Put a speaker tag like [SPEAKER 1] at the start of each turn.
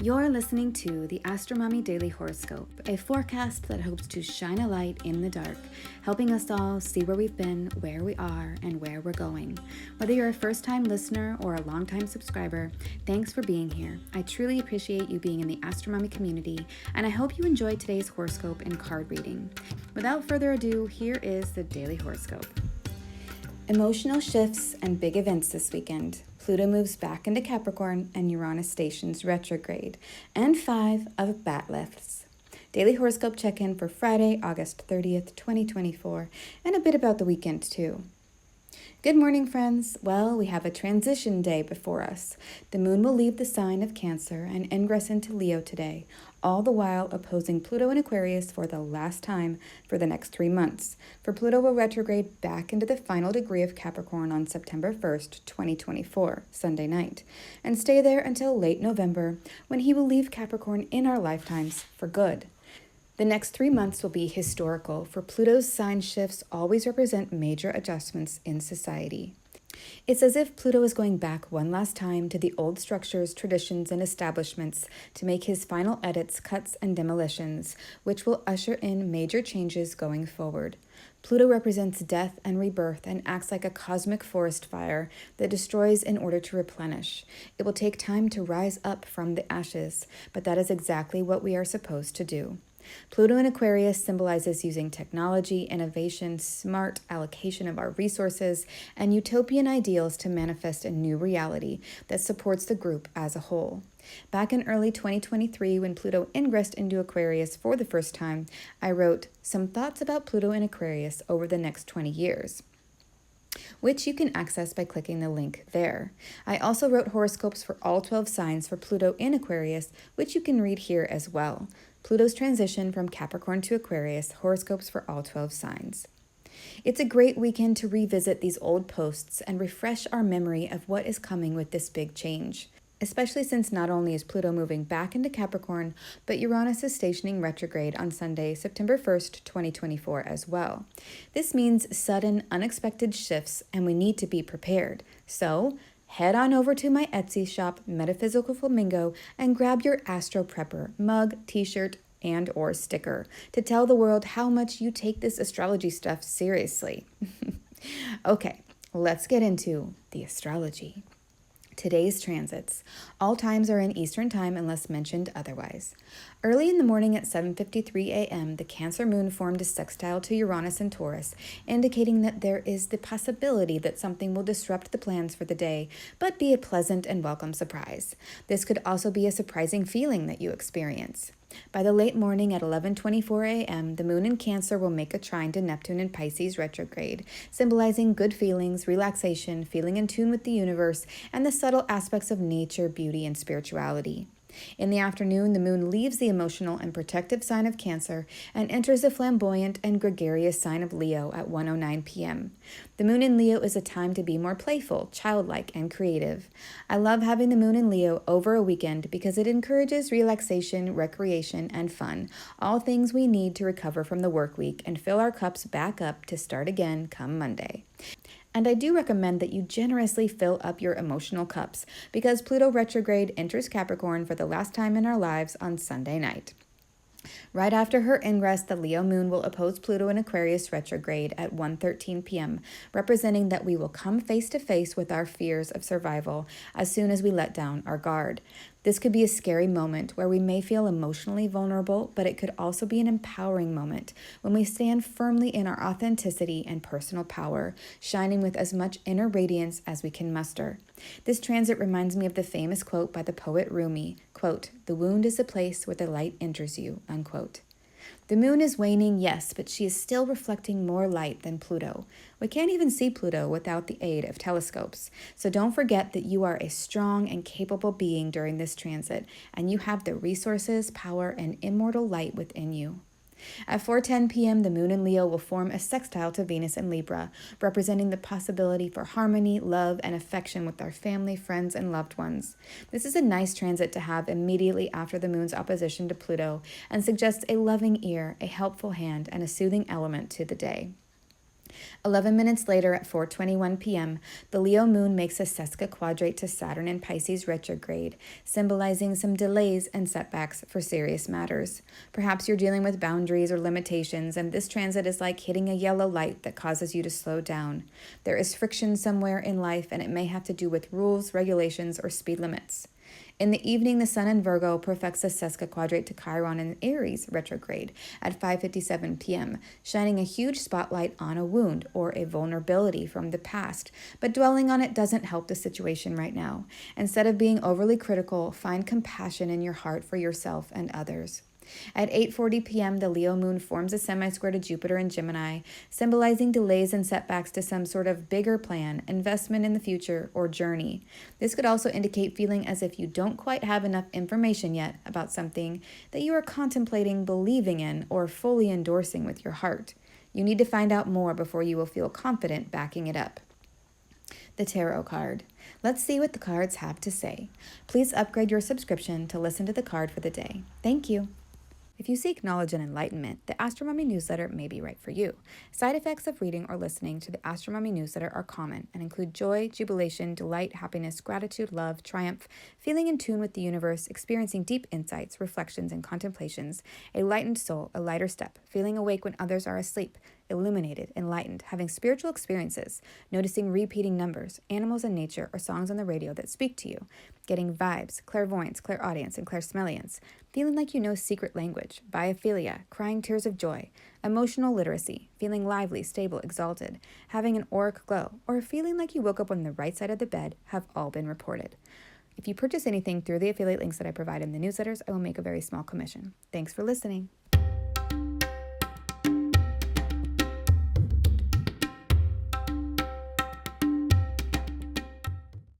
[SPEAKER 1] You're listening to the Astromommy Daily Horoscope, a forecast that hopes to shine a light in the dark, helping us all see where we've been, where we are, and where we're going. Whether you're a first-time listener or a long-time subscriber, thanks for being here. I truly appreciate you being in the Astromommy community, and I hope you enjoyed today's horoscope and card reading. Without further ado, here is the Daily Horoscope. Emotional shifts and big events this weekend. Pluto moves back into Capricorn and Uranus stations retrograde, and 5 of Batleths. Daily horoscope check-in for Friday, August 30th, 2024, and a bit about the weekend too. Good morning, friends. Well, we have a transition day before us. The moon will leave the sign of Cancer and ingress into Leo today, all the while opposing Pluto in Aquarius for the last time for the next 3 months. For Pluto will retrograde back into the final degree of Capricorn on September 1st, 2024, Sunday night, and stay there until late November, when he will leave Capricorn in our lifetimes for good. The next 3 months will be historical, for Pluto's sign shifts always represent major adjustments in society. It's as if Pluto is going back one last time to the old structures, traditions, and establishments to make his final edits, cuts, and demolitions, which will usher in major changes going forward. Pluto represents death and rebirth and acts like a cosmic forest fire that destroys in order to replenish. It will take time to rise up from the ashes, but that is exactly what we are supposed to do. Pluto in Aquarius symbolizes using technology, innovation, smart allocation of our resources, and utopian ideals to manifest a new reality that supports the group as a whole. Back in early 2023, when Pluto ingressed into Aquarius for the first time, I wrote some thoughts about Pluto in Aquarius over the next 20 years. Which you can access by clicking the link there. I also wrote horoscopes for all 12 signs for Pluto in Aquarius, which you can read here as well. Pluto's transition from Capricorn to Aquarius, horoscopes for all 12 signs. It's a great weekend to revisit these old posts and refresh our memory of what is coming with this big change, especially since not only is Pluto moving back into Capricorn, but Uranus is stationing retrograde on Sunday, September 1st, 2024 as well. This means sudden, unexpected shifts, and we need to be prepared. So, head on over to my Etsy shop, Metaphysical Flamingo, and grab your Astro Prepper mug, t-shirt, and or sticker to tell the world how much you take this astrology stuff seriously. Okay, let's get into the astrology. Today's transits. All times are in Eastern Time unless mentioned otherwise. Early in the morning at 7:53 a.m., the Cancer moon formed a sextile to Uranus and Taurus, indicating that there is the possibility that something will disrupt the plans for the day, but be a pleasant and welcome surprise. This could also be a surprising feeling that you experience. By the late morning at 11:24 a.m., the moon in Cancer will make a trine to Neptune in Pisces retrograde, symbolizing good feelings, relaxation, feeling in tune with the universe, and the subtle aspects of nature, beauty, and spirituality. In the afternoon, the moon leaves the emotional and protective sign of Cancer and enters the flamboyant and gregarious sign of Leo at 1:09 p.m. The moon in Leo is a time to be more playful, childlike, and creative. I love having the moon in Leo over a weekend because it encourages relaxation, recreation, and fun, all things we need to recover from the work week and fill our cups back up to start again come Monday. And I do recommend that you generously fill up your emotional cups because Pluto retrograde enters Capricorn for the last time in our lives on Sunday night. Right after her ingress, the Leo moon will oppose Pluto in Aquarius retrograde at 1:13 p.m., representing that we will come face to face with our fears of survival as soon as we let down our guard. This could be a scary moment where we may feel emotionally vulnerable, but it could also be an empowering moment when we stand firmly in our authenticity and personal power, shining with as much inner radiance as we can muster. This transit reminds me of the famous quote by the poet Rumi, quote, "The wound is the place where the light enters you," unquote. The moon is waning, yes, but she is still reflecting more light than Pluto. We can't even see Pluto without the aid of telescopes. So don't forget that you are a strong and capable being during this transit, and you have the resources, power, and immortal light within you. At 4:10 p.m., the moon in Leo will form a sextile to Venus in Libra, representing the possibility for harmony, love, and affection with our family, friends, and loved ones. This is a nice transit to have immediately after the moon's opposition to Pluto and suggests a loving ear, a helpful hand, and a soothing element to the day. 11 minutes later at 4:21 p.m., the Leo moon makes a sesquiquadrate to Saturn in Pisces retrograde, symbolizing some delays and setbacks for serious matters. Perhaps you're dealing with boundaries or limitations, and this transit is like hitting a yellow light that causes you to slow down. There is friction somewhere in life, and it may have to do with rules, regulations, or speed limits. In the evening, the Sun in Virgo perfects a sesquiquadrate to Chiron in Aries retrograde at 5:57 p.m., shining a huge spotlight on a wound or a vulnerability from the past. But dwelling on it doesn't help the situation right now. Instead of being overly critical, find compassion in your heart for yourself and others. At 8:40 p.m., the Leo moon forms a semi-square to Jupiter in Gemini, symbolizing delays and setbacks to some sort of bigger plan, investment in the future, or journey. This could also indicate feeling as if you don't quite have enough information yet about something that you are contemplating believing in or fully endorsing with your heart. You need to find out more before you will feel confident backing it up. The Tarot card. Let's see what the cards have to say. Please upgrade your subscription to listen to the card for the day. Thank you. If you seek knowledge and enlightenment, the Astromummy newsletter may be right for you. Side effects of reading or listening to the Astromummy newsletter are common and include joy, jubilation, delight, happiness, gratitude, love, triumph, feeling in tune with the universe, experiencing deep insights, reflections, and contemplations, a lightened soul, a lighter step, feeling awake when others are asleep, illuminated, enlightened, having spiritual experiences, noticing repeating numbers, animals in nature, or songs on the radio that speak to you, getting vibes, clairvoyance, clairaudience, and clairsmellience, feeling like you know secret language, biophilia, crying tears of joy, emotional literacy, feeling lively, stable, exalted, having an auric glow, or feeling like you woke up on the right side of the bed have all been reported. If you purchase anything through the affiliate links that I provide in the newsletters, I will make a very small commission. Thanks for listening.